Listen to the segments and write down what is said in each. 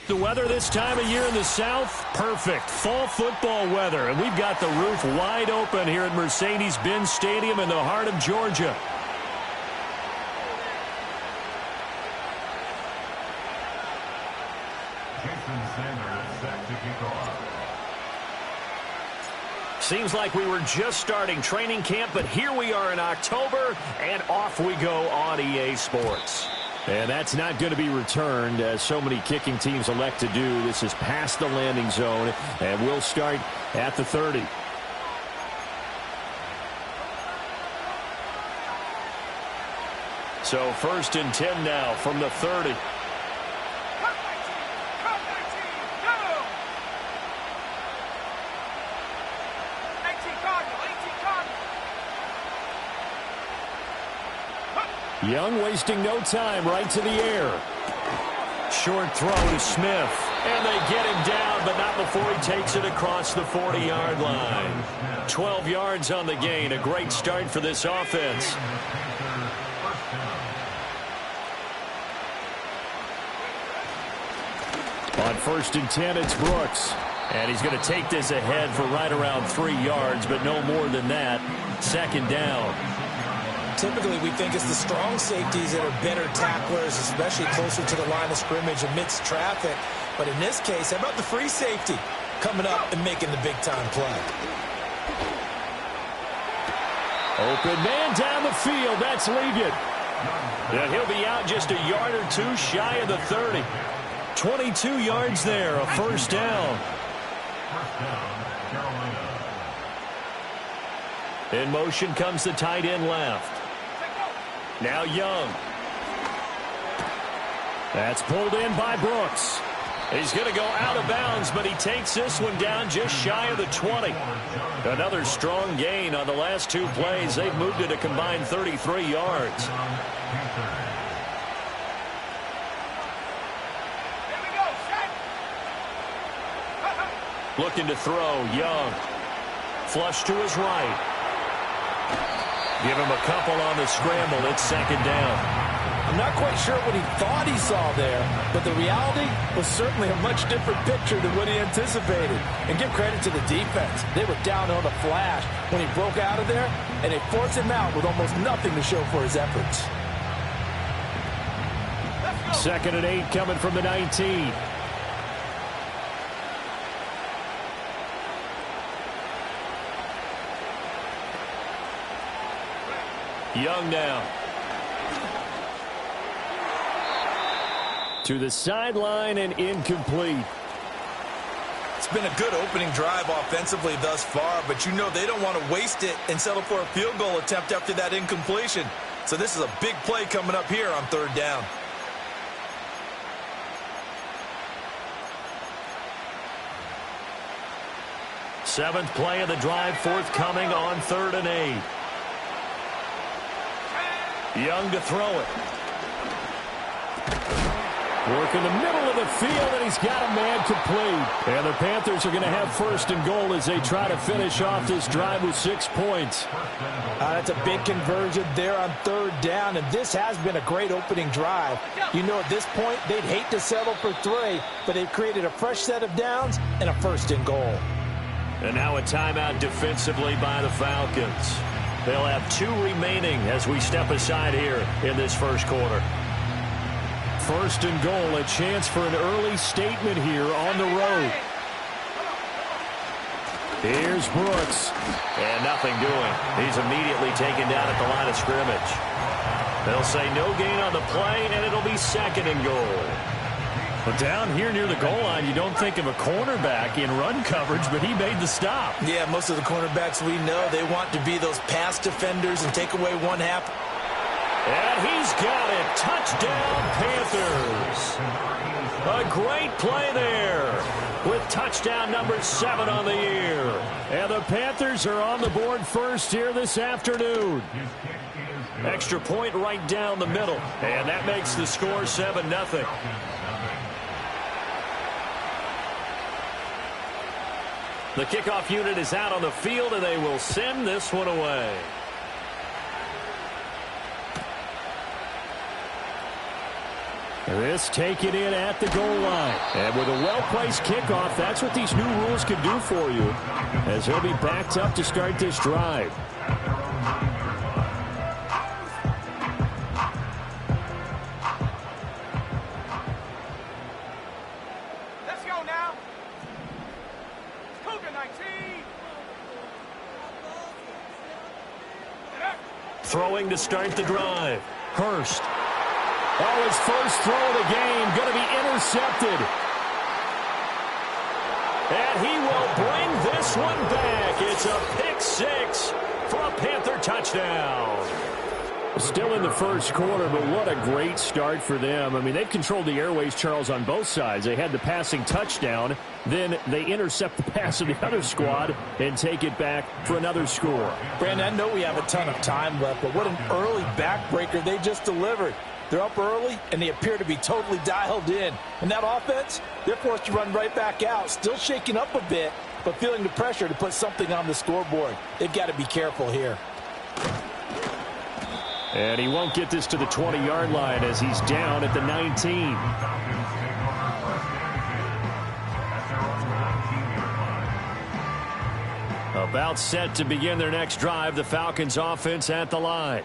Like the weather this time of year in the South? Perfect. Fall football weather. And we've got the roof wide open here at Mercedes-Benz Stadium in the heart of Georgia. Seems like we were just starting training camp, but here we are in October, and off we go on EA Sports. And that's not going to be returned, as so many kicking teams elect to do. This is past the landing zone, and we'll start at the 30. So 1st and 10 now from the 30. Young wasting no time, right to the air. Short throw to Smith. And they get him down, but not before he takes it across the 40-yard line. 12 yards on the gain. A great start for this offense. On 1st and 10, it's Brooks. And he's going to take this ahead for right around 3 yards, but no more than that. 2nd down. Typically, we think it's the strong safeties that are better tacklers, especially closer to the line of scrimmage amidst traffic. But in this case, how about the free safety coming up and making the big-time play? Open man down the field. That's Ligon. And he'll be out just a yard or two shy of the 30. 22 yards there, a 1st down. In motion comes the tight end left. Now Young. That's pulled in by Brooks. He's going to go out of bounds, but he takes this one down just shy of the 20. Another strong gain on the last 2 plays. They've moved it a combined 33 yards. Looking to throw, Young. Flush to his right. Give him a couple on the scramble. It's 2nd down. I'm not quite sure what he thought he saw there, but the reality was certainly a much different picture than what he anticipated. And give credit to the defense. They were down on the flash when he broke out of there, and they forced him out with almost nothing to show for his efforts. 2nd and 8 coming from the 19. Young now. To the sideline and incomplete. It's been a good opening drive offensively thus far, but you know they don't want to waste it and settle for a field goal attempt after that incompletion. So this is a big play coming up here on 3rd down. Seventh play of the drive forthcoming on 3rd and 8. Young to throw it. Work in the middle of the field, and he's got a man complete. And the Panthers are going to have 1st and goal as they try to finish off this drive with 6 points. That's a big conversion there on 3rd down, and this has been a great opening drive. You know, at this point, they'd hate to settle for 3, but they've created a fresh set of downs and a 1st and goal. And now a timeout defensively by the Falcons. They'll have 2 remaining as we step aside here in this 1st quarter. 1st and goal, a chance for an early statement here on the road. Here's Brooks. And nothing doing. He's immediately taken down at the line of scrimmage. They'll say no gain on the play, and it'll be 2nd and goal. But down here near the goal line, you don't think of a cornerback in run coverage, but he made the stop. Yeah, most of the cornerbacks we know, they want to be those pass defenders and take away one half. And he's got it. Touchdown, Panthers. A great play there with touchdown number 7 on the year. And the Panthers are on the board first here this afternoon. Extra point right down the middle. And that makes the score 7-0. The kickoff unit is out on the field, and they will send this one away. This taken in at the goal line. And with a well-placed kickoff, that's what these new rules can do for you, as he'll be backed up to start this drive. Let's go now. Cougar 19. Throwing to start the drive. Hurst. Oh, his first throw of the game going to be intercepted. And he will bring this one back. It's a pick six for a Panther touchdown. Still in the first quarter, but what a great start for them. I mean, they've controlled the airways, Charles, on both sides. They had the passing touchdown. Then they intercept the pass of the other squad and take it back for another score. Brandon, I know we have a ton of time left, but what an early backbreaker they just delivered. They're up early, and they appear to be totally dialed in. And that offense, they're forced to run right back out, still shaking up a bit, but feeling the pressure to put something on the scoreboard. They've got to be careful here. And he won't get this to the 20-yard line as he's down at the 19. About set to begin their next drive, the Falcons offense at the line.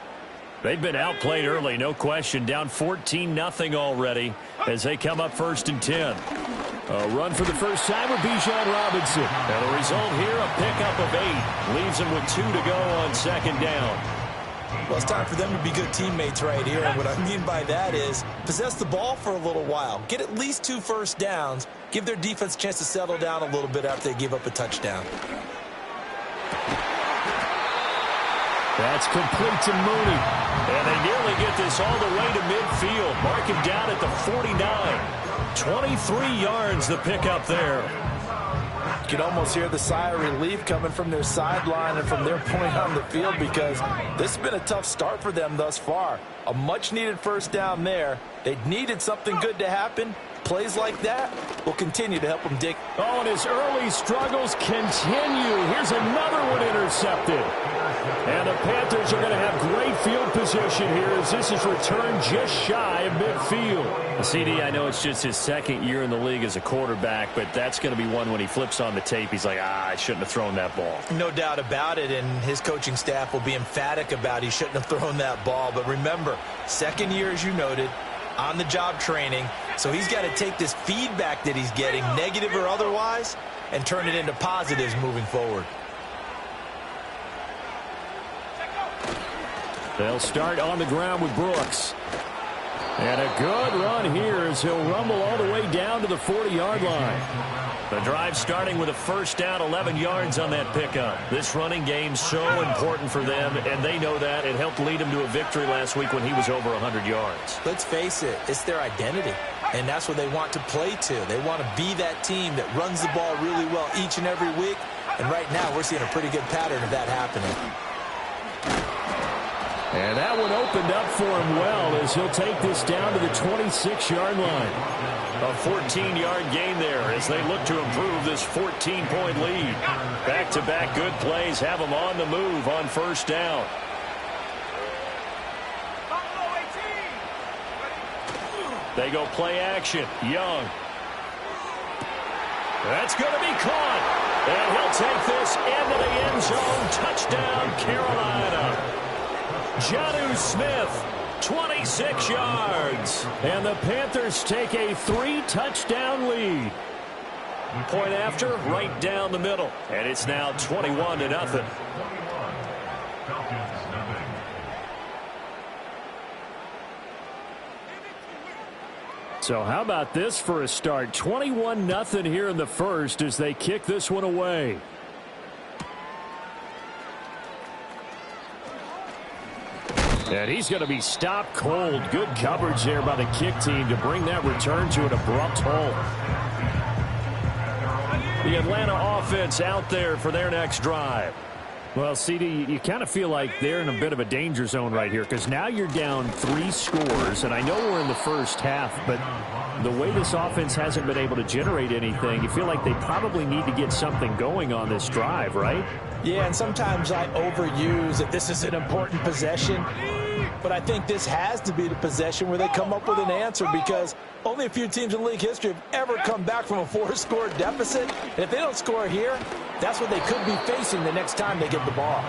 They've been outplayed early, no question, down 14-0 already as they come up 1st and 10. A run for the first time with Bijan Robinson. And the result here, a pickup of 8. Leaves him with 2 to go on 2nd down. Well, it's time for them to be good teammates right here. And what I mean by that is possess the ball for a little while. Get at least 2 first downs. Give their defense a chance to settle down a little bit after they give up a touchdown. That's complete to Mooney. And they nearly get this all the way to midfield. Mark him down at the 49. 23 yards the pickup there. You can almost hear the sigh of relief coming from their sideline and from their point on the field, because this has been a tough start for them thus far. A much-needed first down there. They needed something good to happen. Plays like that will continue to help them dig. Oh, and his early struggles continue. Here's another one intercepted. And the Panthers are going to have great field position here as this is returned just shy of midfield. CD, I know it's just his 2nd year in the league as a quarterback, but that's going to be one when he flips on the tape. He's like, I shouldn't have thrown that ball. No doubt about it, and his coaching staff will be emphatic about he shouldn't have thrown that ball. But remember, 2nd year, as you noted, on-the-job training. So he's got to take this feedback that he's getting, negative or otherwise, and turn it into positives moving forward. They'll start on the ground with Brooks. And a good run here as he'll rumble all the way down to the 40-yard line. The drive starting with a first down, 11 yards on that pickup. This running game so important for them, and they know that. It helped lead them to a victory last week when he was over 100 yards. Let's face it, it's their identity, and that's what they want to play to. They want to be that team that runs the ball really well each and every week, and right now we're seeing a pretty good pattern of that happening. And that one opened up for him well as he'll take this down to the 26-yard line. A 14-yard gain there as they look to improve this 14-point lead. Back-to-back good plays have them on the move on first down. They go play action. Young. That's going to be caught. And he'll take this into the end zone. Touchdown, Carolina. Jonnu Smith, 26 yards. And the Panthers take a 3-touchdown lead. Point after, right down the middle. And it's now 21-0. So how about this for a start? 21-0 here in the first as they kick this one away. And he's going to be stopped cold. Good coverage there by the kick team to bring that return to an abrupt halt. The Atlanta offense out there for their next drive. Well, CD, you kind of feel like they're in a bit of a danger zone right here because now you're down 3 scores, and I know we're in the first half, but the way this offense hasn't been able to generate anything, you feel like they probably need to get something going on this drive, right? Yeah, and sometimes I overuse that this is an important possession. but I think this has to be the possession where they come up with an answer, because only a few teams in league history have ever come back from a 4-score deficit. And if they don't score here, that's what they could be facing the next time they get the ball.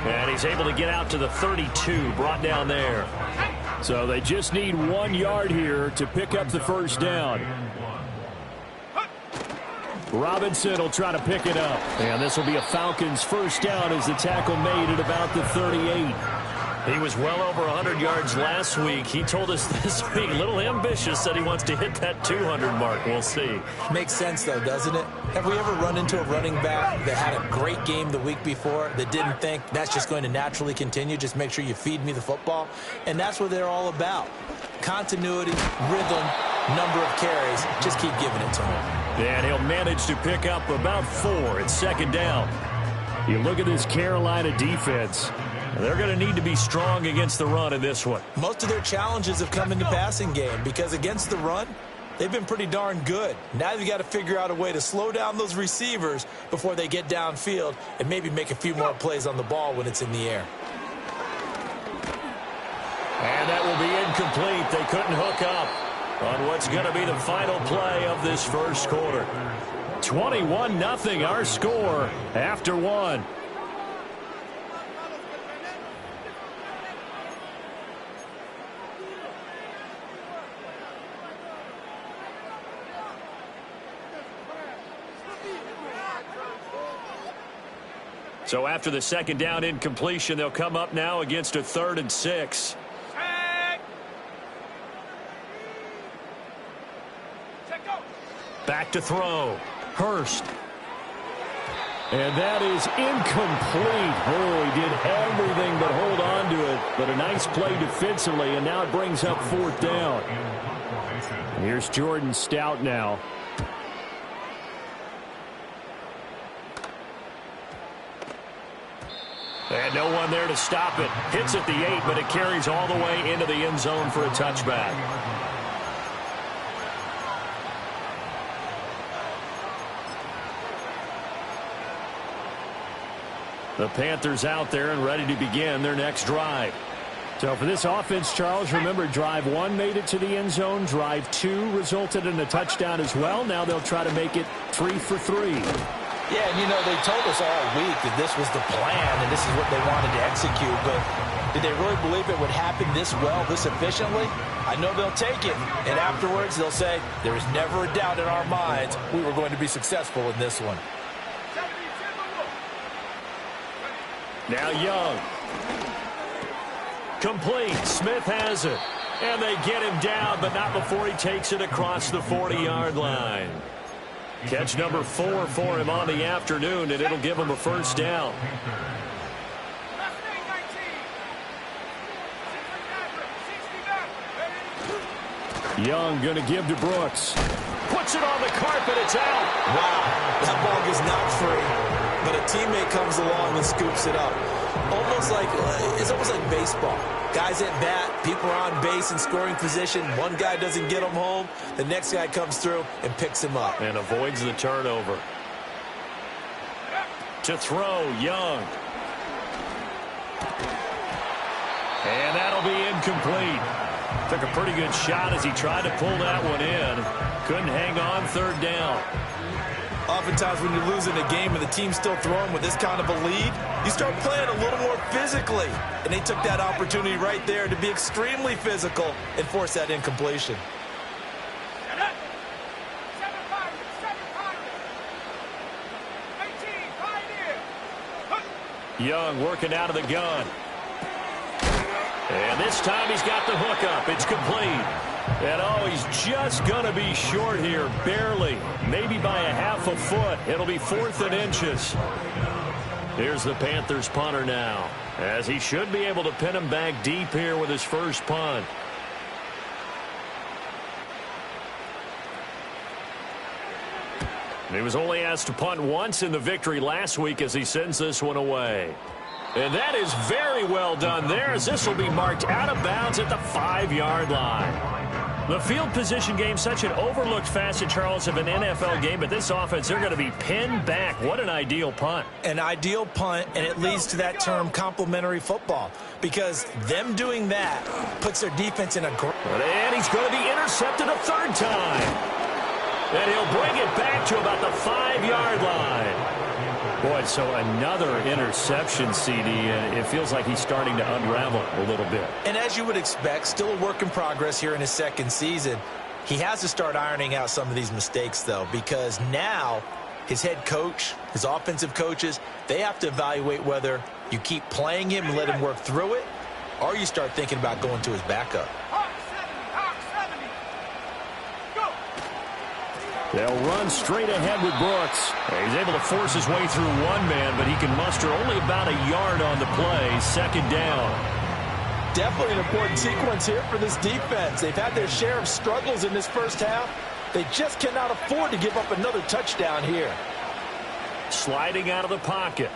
And he's able to get out to the 32, brought down there. So they just need 1 yard here to pick up the first down. Robinson will try to pick it up. And this will be a Falcons first down as the tackle made at about the 38. He was well over 100 yards last week. He told us this week, a little ambitious, said he wants to hit that 200 mark. We'll see. Makes sense, though, doesn't it? Have we ever run into a running back that had a great game the week before that didn't think that's just going to naturally continue? Just make sure you feed me the football. And that's what they're all about. Continuity, rhythm, number of carries. Just keep giving it to him. And he'll manage to pick up about 4 at second down. You look at this Carolina defense. They're going to need to be strong against the run in this one. Most of their challenges have come in the passing game, because against the run, they've been pretty darn good. Now they've got to figure out a way to slow down those receivers before they get downfield and maybe make a few more plays on the ball when it's in the air. And that will be incomplete. They couldn't hook up on what's going to be the final play of this first quarter. 21-0 our score after 1. So after the second down incompletion, they'll come up now against a 3rd and 6. Back to throw. Hurst. And that is incomplete. Oh, he did everything but hold on to it. But a nice play defensively, and now it brings up 4th down. Here's Jordan Stout now. And no one there to stop it. Hits at the 8, but it carries all the way into the end zone for a touchback. The Panthers out there and ready to begin their next drive. So for this offense, Charles, remember, drive 1 made it to the end zone. Drive 2 resulted in a touchdown as well. Now they'll try to make it 3 for 3. Yeah, and you know, they told us all week that this was the plan and this is what they wanted to execute, but did they really believe it would happen this well, this efficiently? I know they'll take it, and afterwards they'll say, there was never a doubt in our minds we were going to be successful in this one. Now Young. Complete. Smith has it. And they get him down, but not before he takes it across the 40-yard line. Catch number 4 for him on the afternoon, and it'll give him a first down. Young going to give to Brooks. Puts it on the carpet. It's out. Wow, that ball is not free, but a teammate comes along and scoops it up. It's almost like baseball. Guys at bat, people are on base in scoring position. One guy doesn't get him home. The next guy comes through and picks him up. And avoids the turnover. To throw, Young. And that'll be incomplete. Took a pretty good shot as he tried to pull that one in. Couldn't hang on 3rd down. Oftentimes when you're losing a game and the team's still throwing with this kind of a lead, you start playing a little more physically. And they took that opportunity right there to be extremely physical and force that incompletion. Young working out of the gun. And this time he's got the hook up. It's complete. And oh, he's just going to be short here, barely. Maybe by a half a foot. It'll be 4th and inches. Here's the Panthers punter now, as he should be able to pin him back deep here with his first punt. He was only asked to punt once in the victory last week as he sends this one away. And that is very well done there, as this will be marked out of bounds at the 5-yard line. The field position game, such an overlooked facet, Charles, of an NFL game, but this offense, they're going to be pinned back. What an ideal punt. An ideal punt, and it leads to that term complementary football, because them doing that puts their defense in a great... And he's going to be intercepted a third time. And he'll bring it back to about the 5-yard line. Boy, so another interception, CD, and it feels like he's starting to unravel a little bit. And as you would expect, still a work in progress here in his second season. He has to start ironing out some of these mistakes, though, because now his head coach, his offensive coaches, they have to evaluate whether you keep playing him and let him work through it, or you start thinking about going to his backup. They'll run straight ahead with Brooks. He's able to force his way through one man, but he can muster only about a yard on the play. Second down. Definitely an important sequence here for this defense. They've had their share of struggles in this first half. They just cannot afford to give up another touchdown here. Sliding out of the pocket.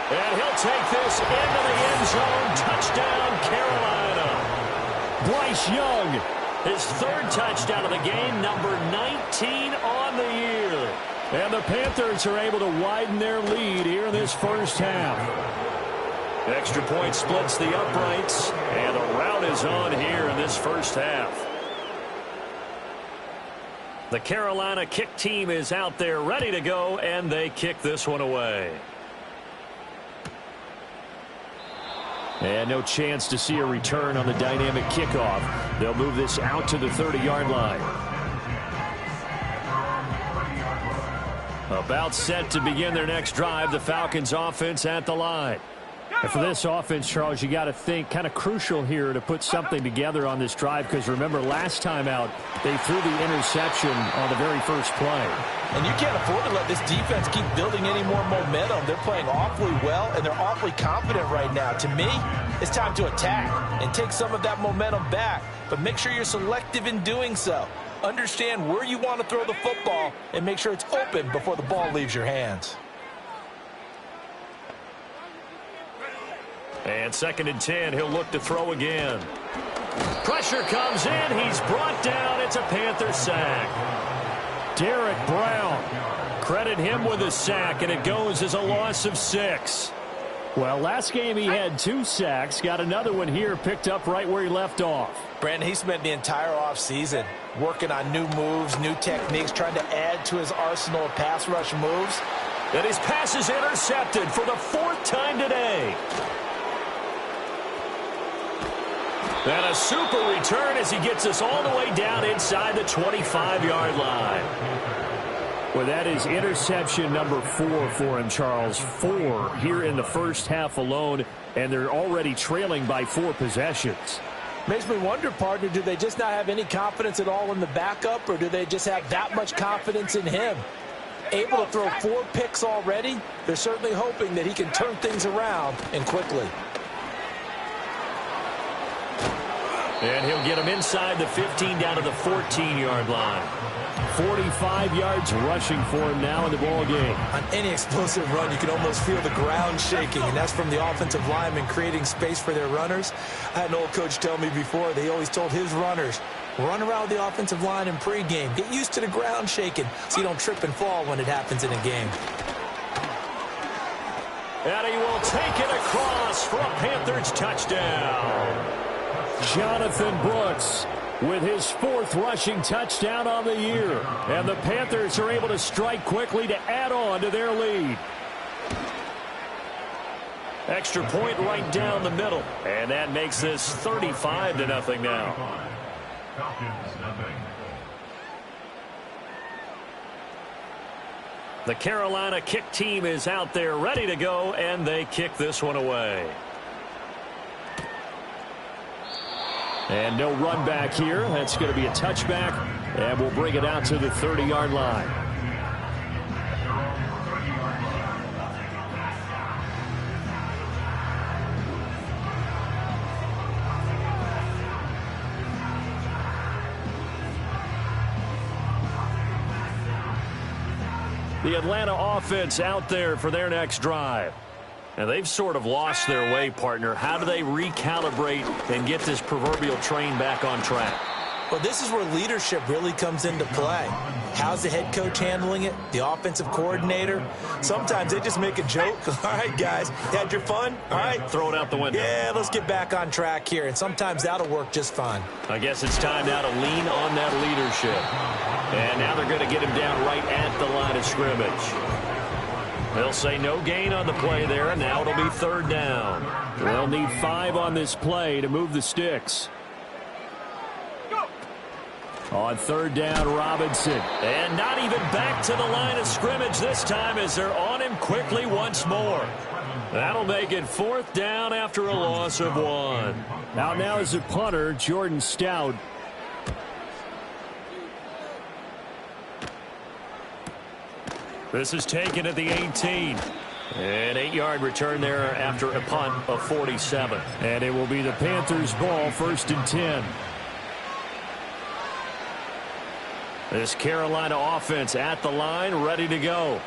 And he'll take this into the end zone. Touchdown, Carolina. Bryce Young. His third touchdown of the game, number 19 on the year. And the Panthers are able to widen their lead here in this first half. Extra point splits the uprights, and the route is on here in this first half. The Carolina kick team is out there ready to go, and they kick this one away. And no chance to see a return on the dynamic kickoff. They'll move this out to the 30-yard line. About set to begin their next drive, the Falcons offense at the line. And for this offense, Charles, you got to think kind of crucial here to put something together on this drive, because remember last time out they threw the interception on the very first play. And you can't afford to let this defense keep building any more momentum. They're playing awfully well, and they're awfully confident right now. To me, it's time to attack and take some of that momentum back, but make sure you're selective in doing so. Understand where you want to throw the football and make sure it's open before the ball leaves your hands. And 2nd and 10, he'll look to throw again. Pressure comes in. He's brought down. It's a Panther sack. Derek Brown. Credit him with a sack, and it goes as a loss of 6. Well, last game he had 2 sacks. Got another one here, picked up right where he left off. Brandon, he spent the entire offseason working on new moves, new techniques, trying to add to his arsenal of pass rush moves. And his pass is intercepted for the 4th time today. And a super return as he gets us all the way down inside the 25-yard line. Well, that is interception number 4 for him, Charles. 4 here in the first half alone, and they're already trailing by 4 possessions. Makes me wonder, partner, do they just not have any confidence at all in the backup, or do they just have that much confidence in him? Able to throw 4 picks already, they're certainly hoping that he can turn things around and quickly. And he'll get him inside the 15 down to the 14-yard line. 45 yards rushing for him now in the ball game. On any explosive run, you can almost feel the ground shaking, and that's from the offensive linemen creating space for their runners. I had an old coach tell me before, they always told his runners, run around the offensive line in pregame. Get used to the ground shaking so you don't trip and fall when it happens in a game. And he will take it across for a Panthers touchdown. Jonathan Brooks with his 4th rushing touchdown on the year. And the Panthers are able to strike quickly to add on to their lead. Extra point right down the middle. And that makes this 35-0 now. The Carolina kick team is out there ready to go, and they kick this one away. And no run back here. That's going to be a touchback, and we'll bring it out to the 30-yard line. The Atlanta offense out there for their next drive. And they've sort of lost their way, partner. How do they recalibrate and get this proverbial train back on track? Well, this is where leadership really comes into play. How's the head coach handling it? The offensive coordinator? Sometimes they just make a joke. All right, guys, had your fun? All right. Throw it out the window. Yeah, let's get back on track here. And sometimes that'll work just fine. I guess it's time now to lean on that leadership. And now they're going to get him down right at the line of scrimmage. They'll say no gain on the play there, and now it'll be third down. They'll need 5 on this play to move the sticks. On third down, Robinson. And not even back to the line of scrimmage this time as they're on him quickly once more. That'll make it fourth down after a loss of 1. Now is the punter, Jordan Stout. This is taken at the 18. An 8-yard return there after a punt of 47. And it will be the Panthers' ball, first and 10. This Carolina offense at the line, ready to go.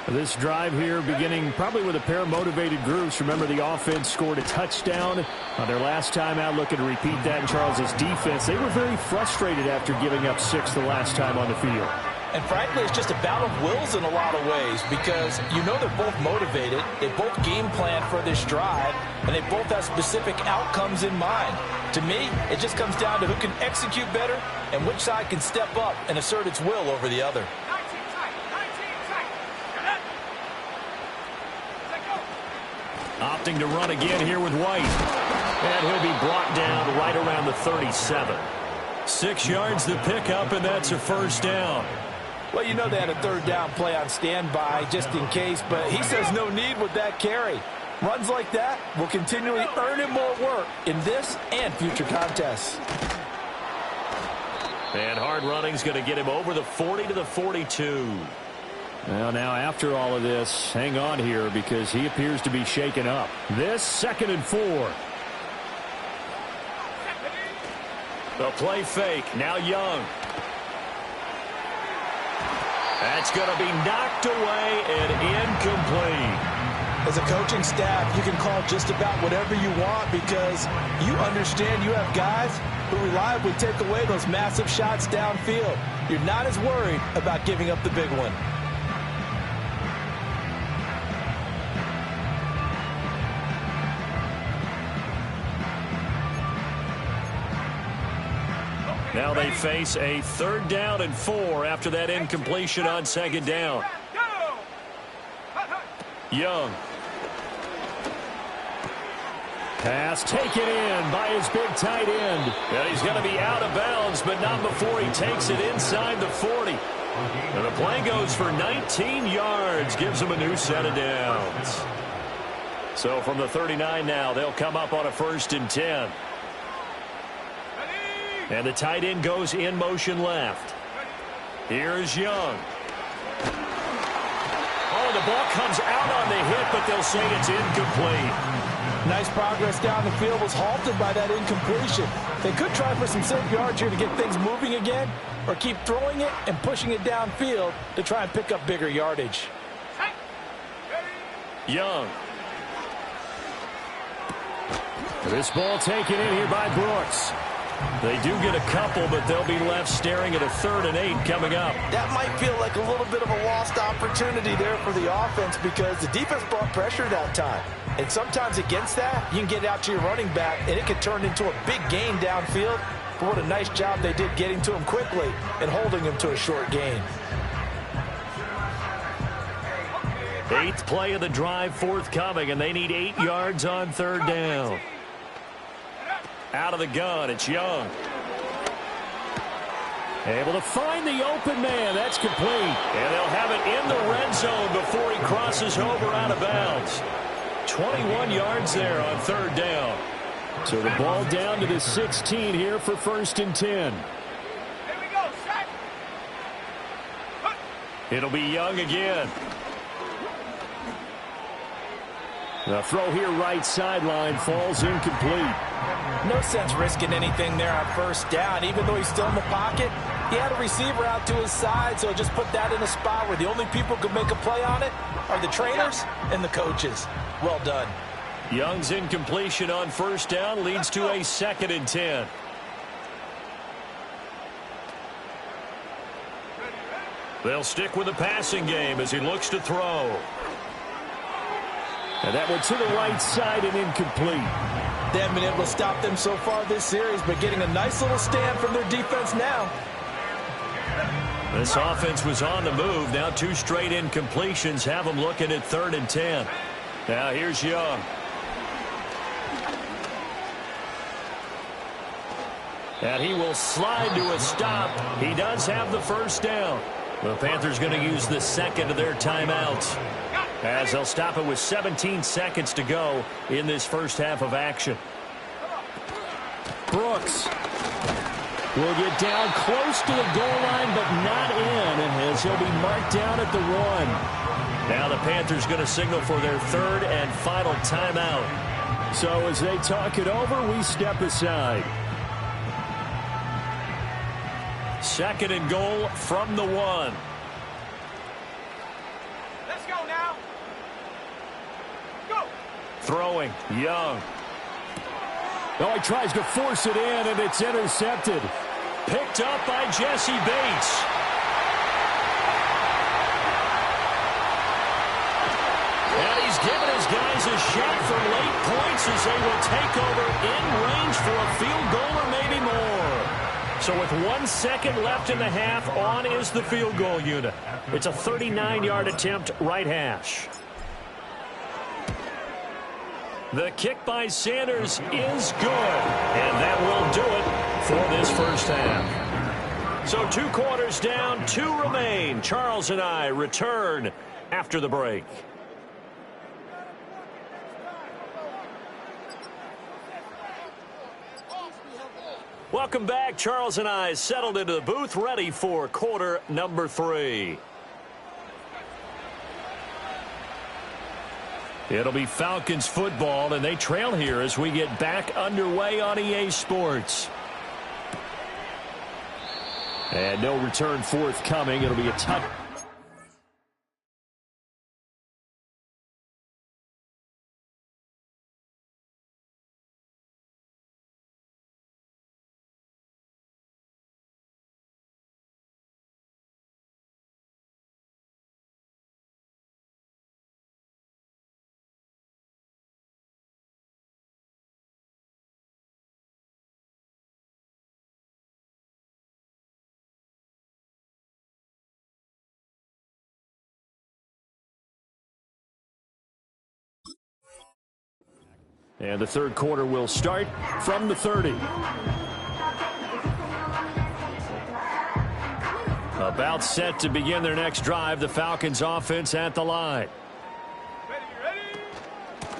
This drive here beginning probably with a pair of motivated groups. Remember, the offense scored a touchdown on their last time out, looking to repeat that in Charles' defense. They were very frustrated after giving up 6 the last time on the field. And frankly, it's just a battle of wills in a lot of ways because you know they're both motivated, they both game plan for this drive, and they both have specific outcomes in mind. To me, it just comes down to who can execute better and which side can step up and assert its will over the other. Opting to run again here with White. And he'll be brought down right around the 37. 6 yards to pick up, and that's a first down. Well, you know they had a third down play on standby just in case, but he says no need with that carry. Runs like that will continually earn him more work in this and future contests. And hard running is going to get him over the 40 to the 42. Well, now after all of this, hang on here because he appears to be shaken up. This 2nd and 4. The play fake. Now Young. That's going to be knocked away and incomplete. As a coaching staff, you can call just about whatever you want because you understand you have guys who reliably take away those massive shots downfield. You're not as worried about giving up the big one. Now they face a 3rd down and 4 after that incompletion on 2nd down. Young. Pass taken in by his big tight end. And he's going to be out of bounds, but not before he takes it inside the 40. And the play goes for 19 yards, gives him a new set of downs. So from the 39 now, they'll come up on a 1st and 10. And the tight end goes in motion left. Here's Young. Oh, the ball comes out on the hit, but they'll say it's incomplete. Nice progress down the field was halted by that incompletion. They could try for some safe yards here to get things moving again, or keep throwing it and pushing it downfield to try and pick up bigger yardage. Young. This ball taken in here by Brooks. They do get a couple, but they'll be left staring at a 3rd and 8 coming up. That might feel like a little bit of a lost opportunity there for the offense because the defense brought pressure that time. And sometimes against that, you can get out to your running back, and it can turn into a big gain downfield. But what a nice job they did getting to him quickly and holding him to a short gain. 8th play of the drive forthcoming, and they need 8 yards on 3rd down. Out of the gun, it's Young. Able to find the open man. That's complete. And they'll have it in the red zone before he crosses over out of bounds. 21 yards there on 3rd down. So the ball down to the 16 here for 1st and 10. Here we go, set. It'll be Young again. The throw here right sideline falls incomplete. No sense risking anything there on 1st down. Even though he's still in the pocket, he had a receiver out to his side, so just put that in a spot where the only people who could make a play on it are the trainers and the coaches. Well done. Young's incompletion on first down leads to a 2nd and 10. They'll stick with the passing game as he looks to throw. And that one to the right side and incomplete. They haven't been able to stop them so far this series, but getting a nice little stand from their defense now. This offense was on the move. Now 2 straight incompletions have them looking at 3rd and 10. Now here's Young. And he will slide to a stop. He does have the first down. The Panthers going to use the 2nd of their timeouts, as they'll stop it with 17 seconds to go in this first half of action. Brooks will get down close to the goal line, but not in, as he'll be marked down at the 1. Now the Panthers going to signal for their 3rd and final timeout. So as they talk it over, we step aside. 2nd and goal from the 1. Let's go now. Go. Throwing, Young. Oh, he tries to force it in, and it's intercepted. Picked up by Jesse Bates. And he's given his guys a shot for late points as they will take over in range for a field goal or maybe more. So with 1 second left in the half, on is the field goal unit. It's a 39-yard attempt, right hash. The kick by Sanders is good, and that will do it for this first half. So 2 quarters down, 2 remain. Charles and I return after the break. Welcome back. Charles and I settled into the booth, ready for quarter number 3. It'll be Falcons football, and they trail here as we get back underway on EA Sports. And no return forthcoming. It'll be a touch. And the 3rd quarter will start from the 30. About set to begin their next drive, the Falcons offense at the line.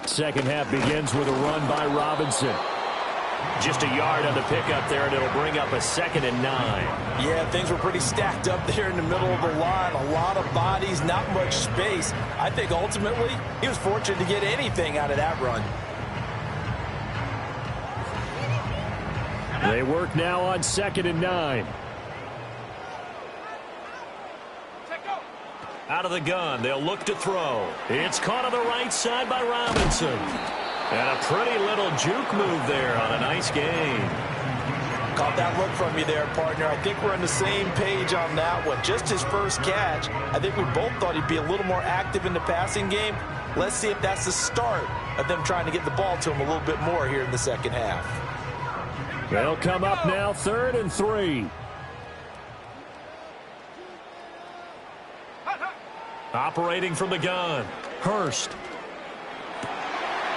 Second half begins with a run by Robinson. Just a yard on the pickup there, and it'll bring up a 2nd and 9. Yeah, things were pretty stacked up there in the middle of the line. A lot of bodies, not much space. I think ultimately he was fortunate to get anything out of that run. They work now on 2nd and 9. Out of the gun, they'll look to throw. It's caught on the right side by Robinson. And a pretty little juke move there on a nice gain. Caught that look from you there, partner. I think we're on the same page on that one. Just his first catch. I think we both thought he'd be a little more active in the passing game. Let's see if that's the start of them trying to get the ball to him a little bit more here in the second half. They'll come up now 3rd and 3. Operating from the gun, Hurst.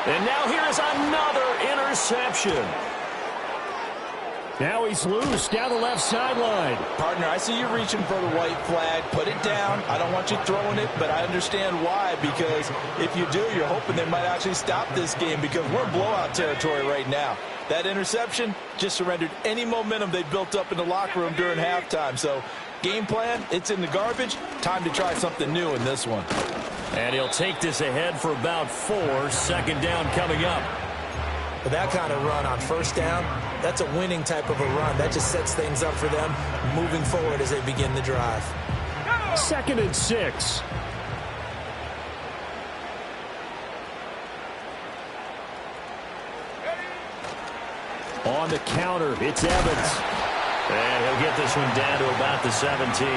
And now here is another interception. Now he's loose down the left sideline. Partner, I see you reaching for the white flag. Put it down. I don't want you throwing it, but I understand why, because if you do, you're hoping they might actually stop this game, because we're in blowout territory right now. That interception just surrendered any momentum they built up in the locker room during halftime. So game plan, it's in the garbage. Time to try something new in this one. And he'll take this ahead for about 4. 2nd down coming up. But that kind of run on first down, that's a winning type of a run. That just sets things up for them moving forward as they begin the drive. 2nd and 6. On the counter, it's Evans. And he'll get this one down to about the 17.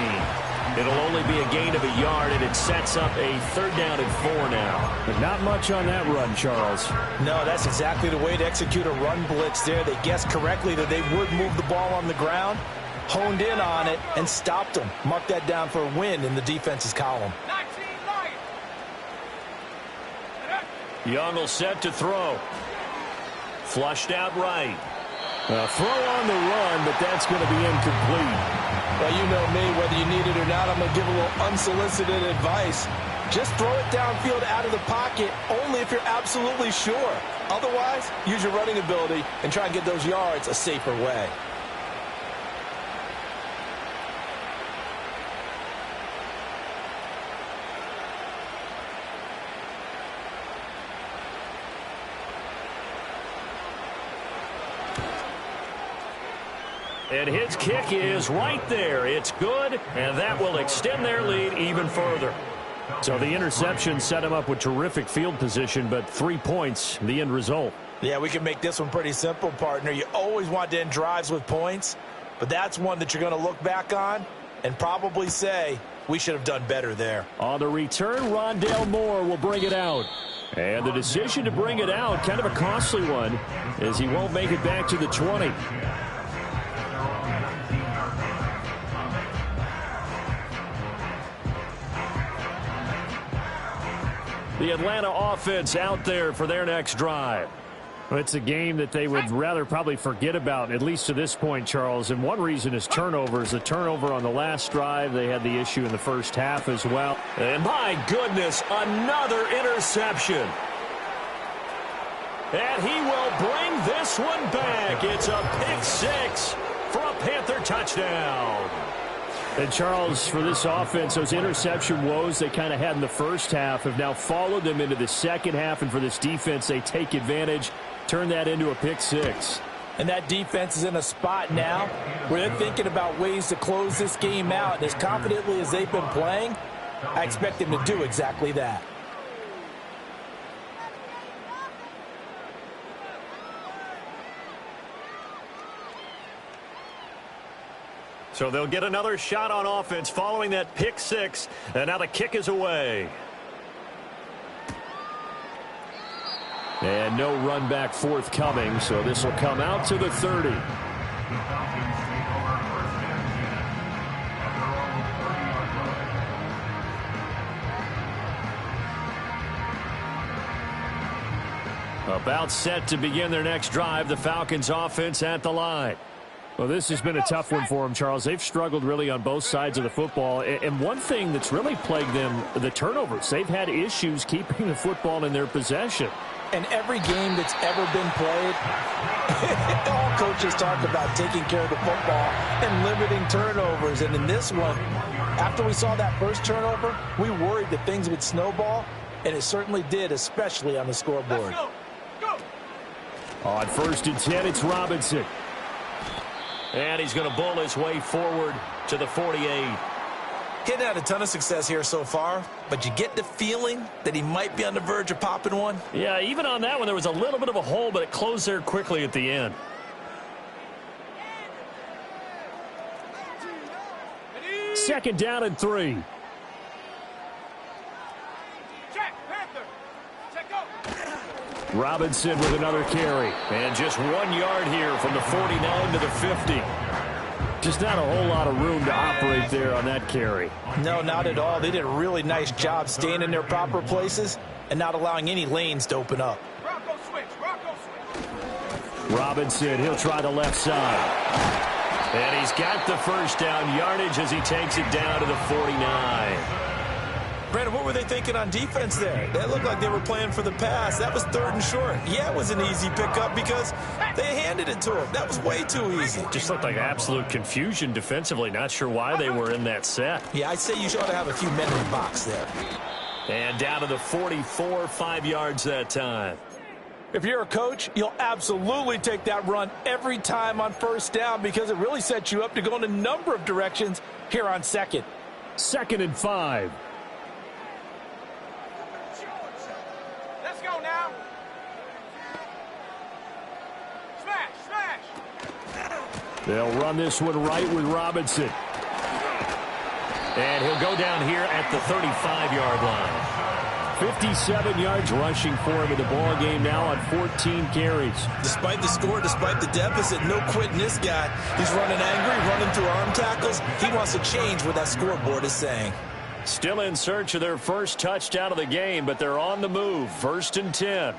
It'll only be a gain of a yard, and it sets up a 3rd down and 4 now. But not much on that run, Charles. No, that's exactly the way to execute a run blitz there. They guessed correctly that they would move the ball on the ground, honed in on it, and stopped them. Mark that down for a win in the defense's column. 19 Lions. Young will set to throw. Flushed out right. A throw on the run, but that's going to be incomplete. Well, you know me, whether you need it or not, I'm going to give a little unsolicited advice. Just throw it downfield out of the pocket only if you're absolutely sure. Otherwise, use your running ability and try and get those yards a safer way. And his kick is right there. It's good, and that will extend their lead even further. So the interception set him up with terrific field position, but 3 points, the end result. Yeah, we can make this one pretty simple, partner. You always want to end drives with points, but that's one that you're going to look back on and probably say, we should have done better there. On the return, Rondale Moore will bring it out. And the decision to bring it out, kind of a costly one, as he won't make it back to the 20. The Atlanta offense out there for their next drive. Well, it's a game that they would rather probably forget about, at least to this point, Charles. And one reason is turnovers. The turnover on the last drive, they had the issue in the first half as well. And my goodness, another interception. And he will bring this one back. It's a pick 6 for a Panther touchdown. And, Charles, for this offense, those interception woes they kind of had in the first half have now followed them into the second half. And for this defense, they take advantage, turn that into a pick 6. And that defense is in a spot now where they're thinking about ways to close this game out. And as confidently as they've been playing, I expect them to do exactly that. So they'll get another shot on offense following that pick 6. And now the kick is away. And no run back forthcoming, so this will come out to the 30. About set to begin their next drive, the Falcons offense at the line. Well, this has been a tough one for them, Charles. They've struggled really on both sides of the football. And one thing that's really plagued them, the turnovers. They've had issues keeping the football in their possession. And every game that's ever been played, all coaches talk about taking care of the football and limiting turnovers. And in this one, after we saw that first turnover, we worried that things would snowball, and it certainly did, especially on the scoreboard. Let's go. Go. On 1st and 10, it's Robinson. And he's going to bull his way forward to the 48. He hadn't had a ton of success here so far, but you get the feeling that he might be on the verge of popping one. Yeah, even on that one, there was a little bit of a hole, but it closed there quickly at the end. Second down and 3. Check, Panther. Check go. Robinson with another carry. And just 1 yard here from the 49 to the 50. Just not a whole lot of room to operate there on that carry. No, not at all. They did a really nice job staying in their proper places and not allowing any lanes to open up. Bronco switch. Bronco switch. Robinson, he'll try the left side. And he's got the first down yardage as he takes it down to the 49. Brandon, what were they thinking on defense there? That looked like they were playing for the pass. That was 3rd and short. Yeah, it was an easy pickup because they handed it to him. That was way too easy. Just looked like absolute confusion defensively. Not sure why they were in that set. Yeah, I'd say you ought to have a few men in the box there. And down to the 44, 5 yards that time. If you're a coach, you'll absolutely take that run every time on 1st down because it really sets you up to go in a number of directions here on 2nd. 2nd and 5. Let's go now. Smash, smash. They'll run this one right with Robinson. And he'll go down here at the 35-yard line. 57 yards rushing for him in the ball game now on 14 carries. Despite the score, despite the deficit, no quitting this guy. He's running angry, running through arm tackles. He wants to change what that scoreboard is saying. Still in search of their first touchdown of the game, but they're on the move. 1st and 10.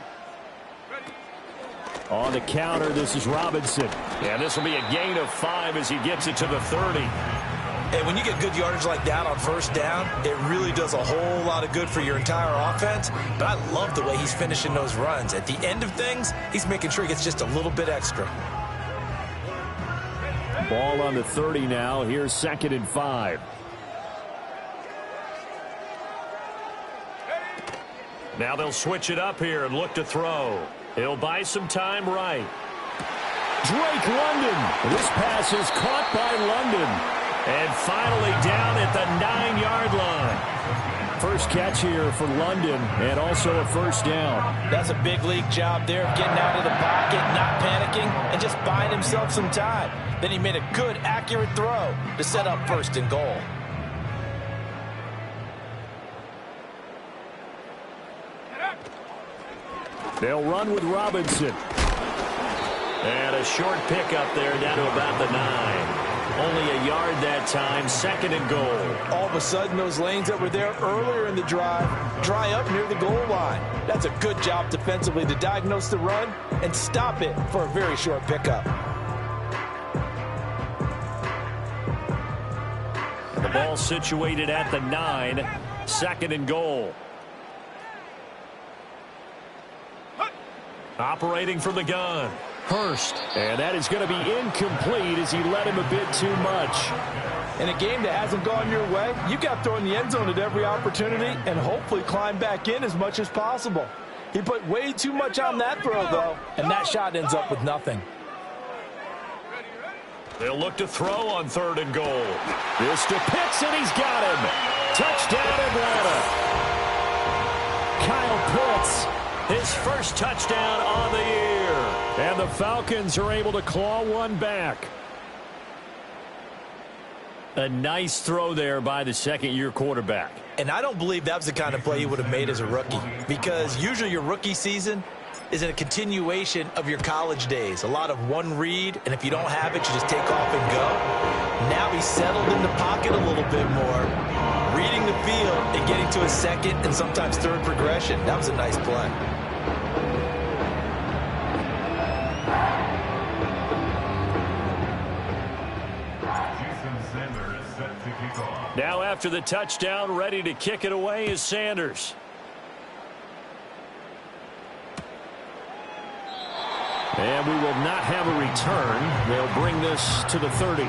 On the counter, this is Robinson. And this will be a gain of 5 as he gets it to the 30. And when you get good yardage like that on 1st down, it really does a whole lot of good for your entire offense. But I love the way he's finishing those runs. At the end of things, he's making sure he gets just a little bit extra. Ball on the 30 now. Here's 2nd and 5. Now they'll switch it up here and look to throw. He'll buy some time right. Drake London. This pass is caught by London. And finally down at the 9-yard line. First catch here for London, and also a 1st down. That's a big league job there of getting out of the pocket, not panicking, and just buying himself some time. Then he made a good, accurate throw to set up 1st and goal. They'll run with Robinson. And a short pickup there down to about the 9. Only a yard that time, 2nd and goal. All of a sudden, those lanes that were there earlier in the drive dry up near the goal line. That's a good job defensively to diagnose the run and stop it for a very short pickup. The ball situated at the 9, 2nd and goal. Operating from the gun. Hurst. And that is going to be incomplete as he led him a bit too much. In a game that hasn't gone your way, you got to throw in the end zone at every opportunity and hopefully climb back in as much as possible. He put way too much on that throw, though, and that shot ends up with nothing. They'll look to throw on 3rd and goal. This to Pitts, and he's got him. Touchdown, Atlanta. Kyle Pitts. His first touchdown on the year. And the Falcons are able to claw one back. A nice throw there by the 2nd-year quarterback. And I don't believe that was the kind of play he would have made as a rookie, because usually your rookie season is a continuation of your college days. A lot of one read, and if you don't have it, you just take off and go. Now he's settled in the pocket a little bit more, reading the field and getting to his 2nd and sometimes 3rd progression. That was a nice play. Now after the touchdown, ready to kick it away is Sanders. And we will not have a return. They'll bring this to the 30.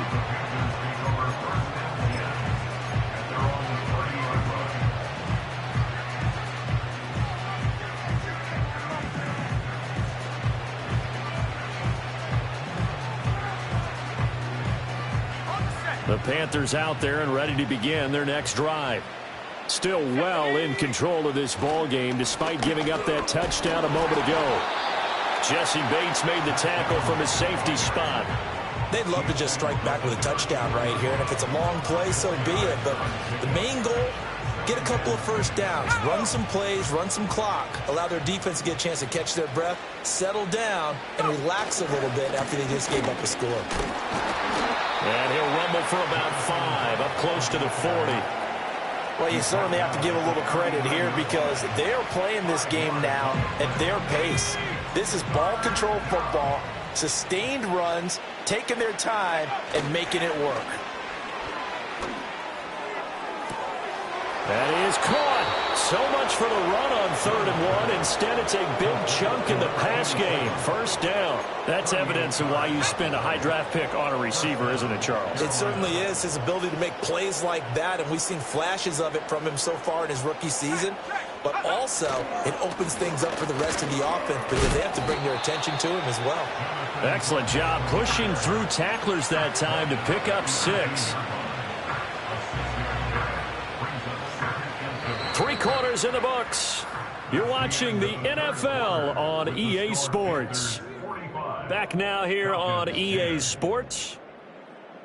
The Panthers out there and ready to begin their next drive. Still well in control of this ball game despite giving up that touchdown a moment ago. Jesse Bates made the tackle from his safety spot. They'd love to just strike back with a touchdown right here, and if it's a long play, so be it. But the main goal, get a couple of 1st downs, run some plays, run some clock, allow their defense to get a chance to catch their breath, settle down, and relax a little bit after they just gave up a score. And he'll rumble for about 5, up close to the 40. Well, you certainly have to give a little credit here because they're playing this game now at their pace. This is ball control football, sustained runs, taking their time, and making it work. That is caught. So much for the run on 3rd and 1. Instead, it's a big chunk in the pass game. 1st down. That's evidence of why you spend a high draft pick on a receiver, isn't it, Charles? It certainly is. His ability to make plays like that, and we've seen flashes of it from him so far in his rookie season. But also, it opens things up for the rest of the offense because they have to bring their attention to him as well. Excellent job pushing through tacklers that time to pick up 6. 3 quarters in the books. You're watching the NFL on EA Sports. Back now here on EA Sports.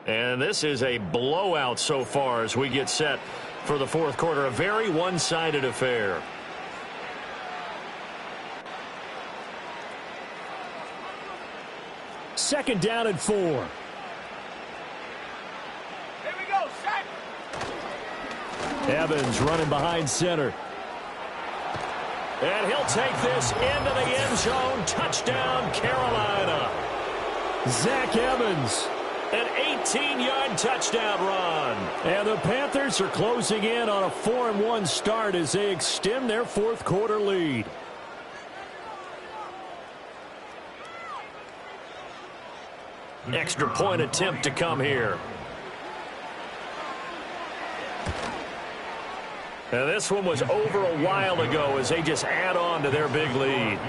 And this is a blowout so far as we get set for the fourth quarter. A very one-sided affair. Second down and 4. Here we go, set. Evans running behind center. And he'll take this into the end zone. Touchdown, Carolina. Zach Evans. An 18-yard touchdown run. And the Panthers are closing in on a 4-1 start as they extend their fourth quarter lead. Extra point attempt to come here. Now this one was over a while ago as they just add on to their big lead.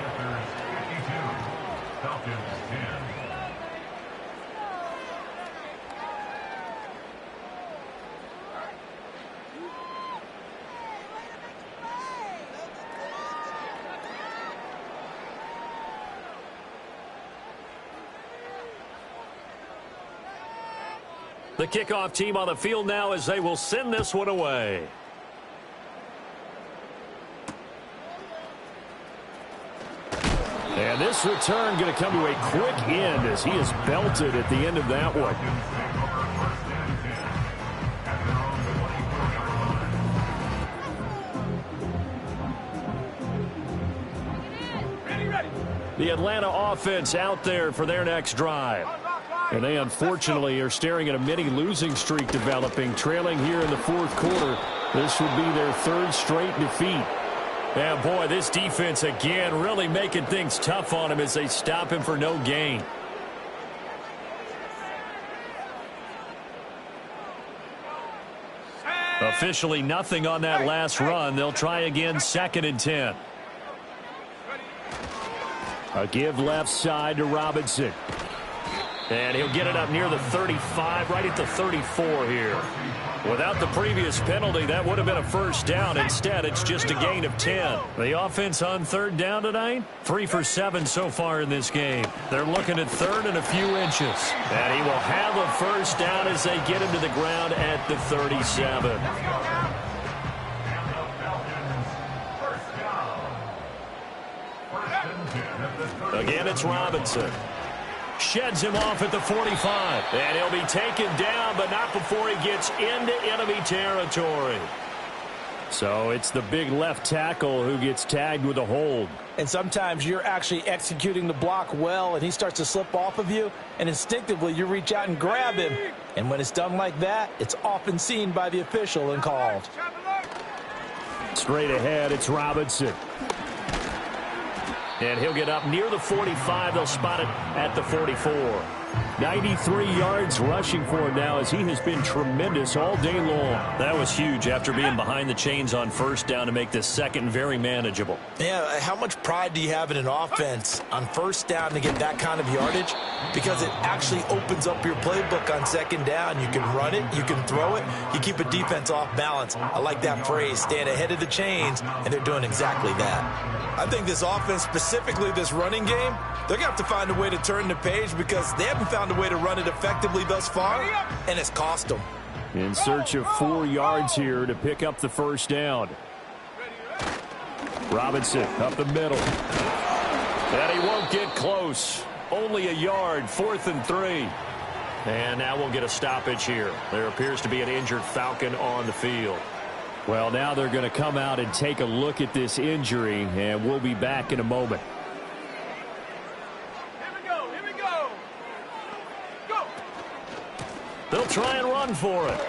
The kickoff team on the field now as they will send this one away. And this return going to come to a quick end as he is belted at the end of that one. Ready. The Atlanta offense out there for their next drive. And they unfortunately are staring at a mini losing streak developing, trailing here in the fourth quarter. This would be their third straight defeat. Yeah, boy, this defense again really making things tough on him as they stop him for no gain. Officially nothing on that last run. They'll try again, 2nd and 10. A give left side to Robinson. And he'll get it up near the 35, right at the 34 here. Without the previous penalty, that would have been a first down. Instead, it's just a gain of 10. The offense on third down tonight, 3 for 7 so far in this game. They're looking at third and a few inches. And he will have a first down as they get him to the ground at the 37. Again, it's Robinson. Sheds him off at the 45. And he'll be taken down, but not before he gets into enemy territory. So it's the big left tackle who gets tagged with a hold. And sometimes you're actually executing the block well, and he starts to slip off of you, and instinctively you reach out and grab him. And when it's done like that, it's often seen by the official and called. Straight ahead, it's Robinson. And he'll get up near the 45. They'll spot it at the 44. 93 yards rushing for him now as he has been tremendous all day long. That was huge after being behind the chains on first down to make this second very manageable. Yeah, how much pride do you have in an offense on first down to get that kind of yardage? Because it actually opens up your playbook on second down. You can run it, you can throw it, you keep a defense off balance. I like that phrase, stand ahead of the chains, and they're doing exactly that. I think this offense, specifically this running game, they're going to have to find a way to turn the page because they haven't found a way to run it effectively thus far, and it's cost them. In search of 4 yards here to pick up the first down. Robinson up the middle. And he won't get close. Only a yard, 4th and 3. And now we'll get a stoppage here. There appears to be an injured Falcon on the field. Well, now they're going to come out and take a look at this injury, and we'll be back in a moment. Here we go. Go. They'll try and run for it.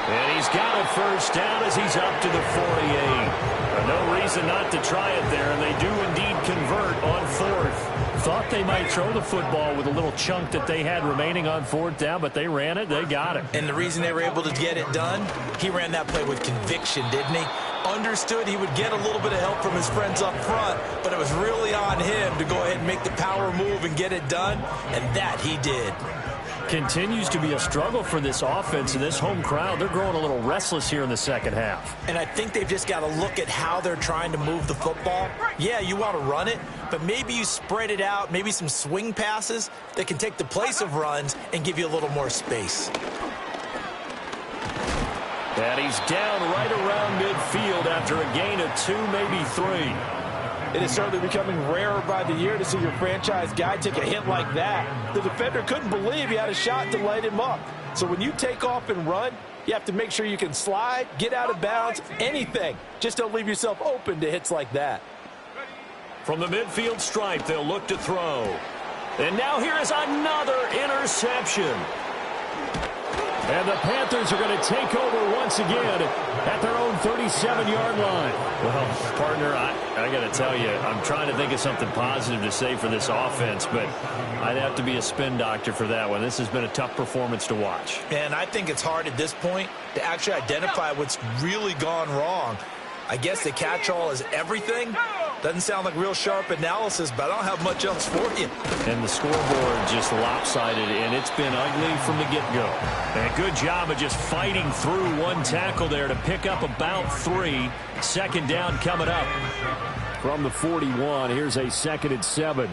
And he's got a first down as he's up to the 48. No reason not to try it there, and they do indeed convert on 4th. Thought they might throw the football with a little chunk that they had remaining on 4th down, but they ran it, they got it. And the reason they were able to get it done, he ran that play with conviction, didn't he? Understood he would get a little bit of help from his friends up front, but it was really on him to go ahead and make the power move and get it done, and that he did. Continues to be a struggle for this offense and this home crowd. They're growing a little restless here in the second half. And I think they've just got to look at how they're trying to move the football. Yeah, you want to run it, but maybe you spread it out, maybe some swing passes that can take the place of runs and give you a little more space. And he's down right around midfield after a gain of 2, maybe 3. It is certainly becoming rarer by the year to see your franchise guy take a hit like that. The defender couldn't believe he had a shot to light him up. So when you take off and run, you have to make sure you can slide, get out of bounds, anything. Just don't leave yourself open to hits like that. From the midfield stripe, they'll look to throw. And now here is another interception. And the Panthers are going to take over once again at their own 37-yard line. Well, partner, I got to tell you, I'm trying to think of something positive to say for this offense, but I'd have to be a spin doctor for that one. This has been a tough performance to watch. And I think it's hard at this point to actually identify what's really gone wrong. I guess the catch-all is everything. Doesn't sound like real sharp analysis, but I don't have much else for you. And the scoreboard just lopsided, and it's been ugly from the get-go. And good job of just fighting through one tackle there to pick up about 3. Second down coming up. From the 41, here's a 2nd and 7.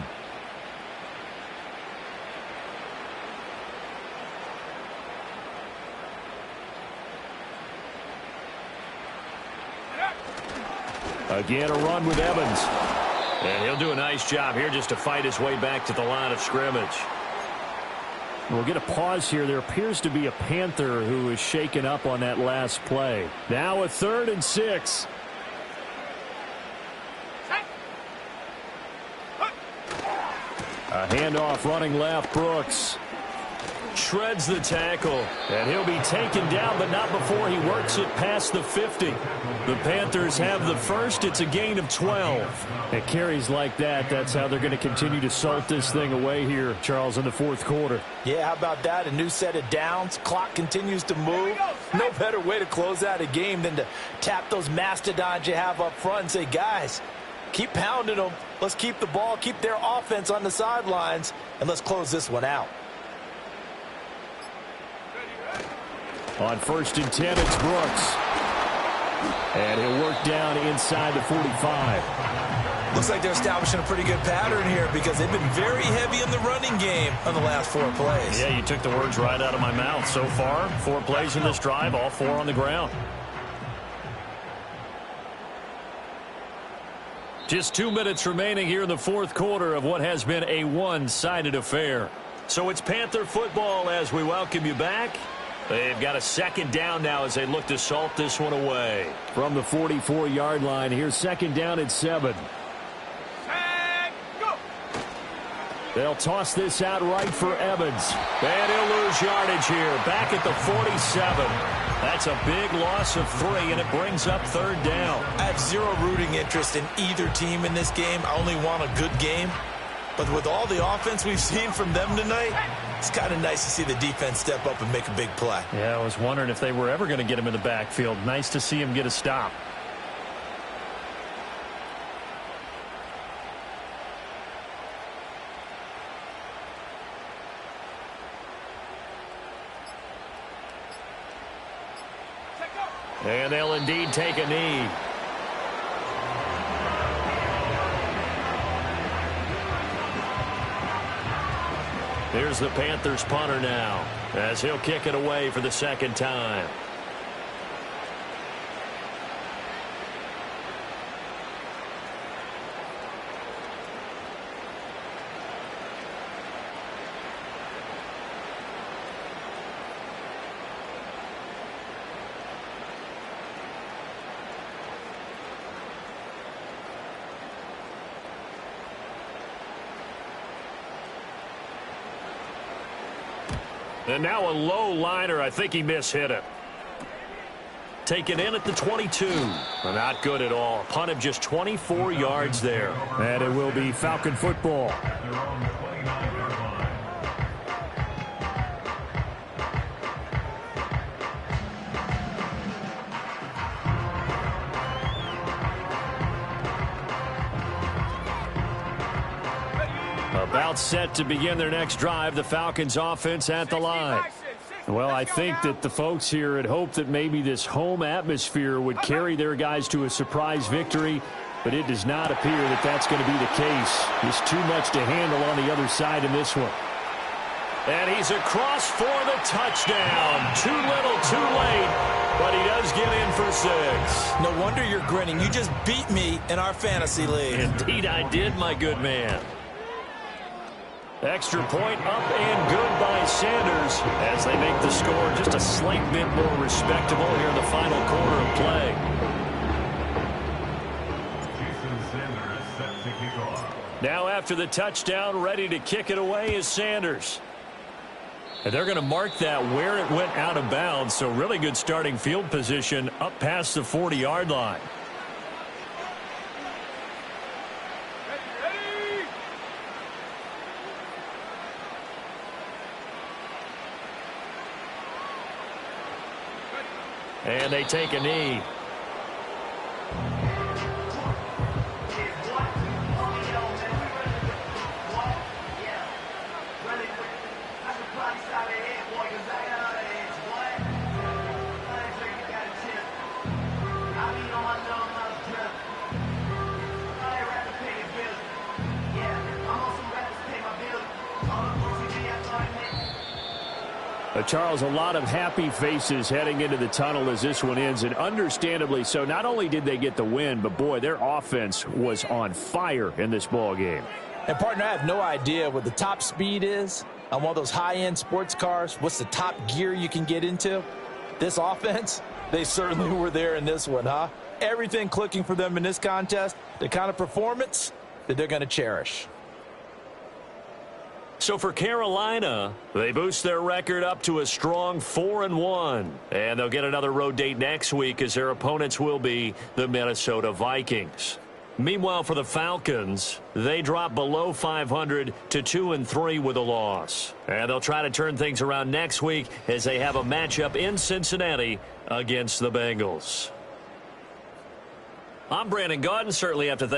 Again, a run with Evans. And he'll do a nice job here just to fight his way back to the line of scrimmage. We'll get a pause here. There appears to be a Panther who is shaken up on that last play. Now a 3rd and 6. A handoff running left, Brooks. Shreds the tackle, and he'll be taken down, but not before he works it past the 50. The Panthers have the first. It's a gain of 12. It carries like that. That's how they're going to continue to salt this thing away here, Charles, in the 4th quarter. Yeah, how about that? A new set of downs. Clock continues to move. No better way to close out a game than to tap those mastodons you have up front and say, guys, keep pounding them. Let's keep the ball, keep their offense on the sidelines, and let's close this one out. On 1st and 10, it's Brooks. And he'll work down inside the 45. Looks like they're establishing a pretty good pattern here because they've been very heavy in the running game on the last 4 plays. Yeah, you took the words right out of my mouth. So far, 4 plays in this drive, all 4 on the ground. Just 2 minutes remaining here in the 4th quarter of what has been a one-sided affair. So it's Panther football as we welcome you back. They've got a 2nd down now as they look to salt this one away. From the 44-yard line, here's 2nd down at 7. Go. They'll toss this out right for Evans. And he'll lose yardage here. Back at the 47. That's a big loss of 3, and it brings up 3rd down. I have zero rooting interest in either team in this game. I only want a good game. But with all the offense we've seen from them tonight, it's kind of nice to see the defense step up and make a big play. Yeah, I was wondering if they were ever going to get him in the backfield. Nice to see him get a stop. And they'll indeed take a knee. Here's the Panthers punter now as he'll kick it away for the 2nd time. And now a low liner. I think he mishit it. Taken in at the 22. Not good at all. Punt of just 24 yards there. And it will be Falcon football. About about set to begin their next drive. The Falcons offense at the line. Well, I think that the folks here had hoped that maybe this home atmosphere would carry their guys to a surprise victory, but it does not appear that that's going to be the case. There's too much to handle on the other side in this one. And he's across for the touchdown. Too little, too late, but he does get in for 6. No wonder you're grinning. You just beat me in our fantasy league. Indeed I did, my good man. Extra point up and good by Sanders as they make the score just a slight bit more respectable here in the final quarter of play. Now after the touchdown, ready to kick it away is Sanders. And they're going to mark that where it went out of bounds, so really good starting field position up past the 40-yard line. And they take a knee. Charles, a lot of happy faces heading into the tunnel as this one ends, and understandably so. Not only did they get the win, but, boy, their offense was on fire in this ball game. And, partner, I have no idea what the top speed is on one of those high-end sports cars. What's the top gear you can get into? This offense, they certainly were there in this one, huh? Everything clicking for them in this contest, the kind of performance that they're going to cherish. So for Carolina, they boost their record up to a strong 4-1. And they'll get another road date next week as their opponents will be the Minnesota Vikings. Meanwhile, for the Falcons, they drop below 500 to 2-3 with a loss. And they'll try to turn things around next week as they have a matchup in Cincinnati against the Bengals. I'm Brandon Gaudin. Certainly have to thank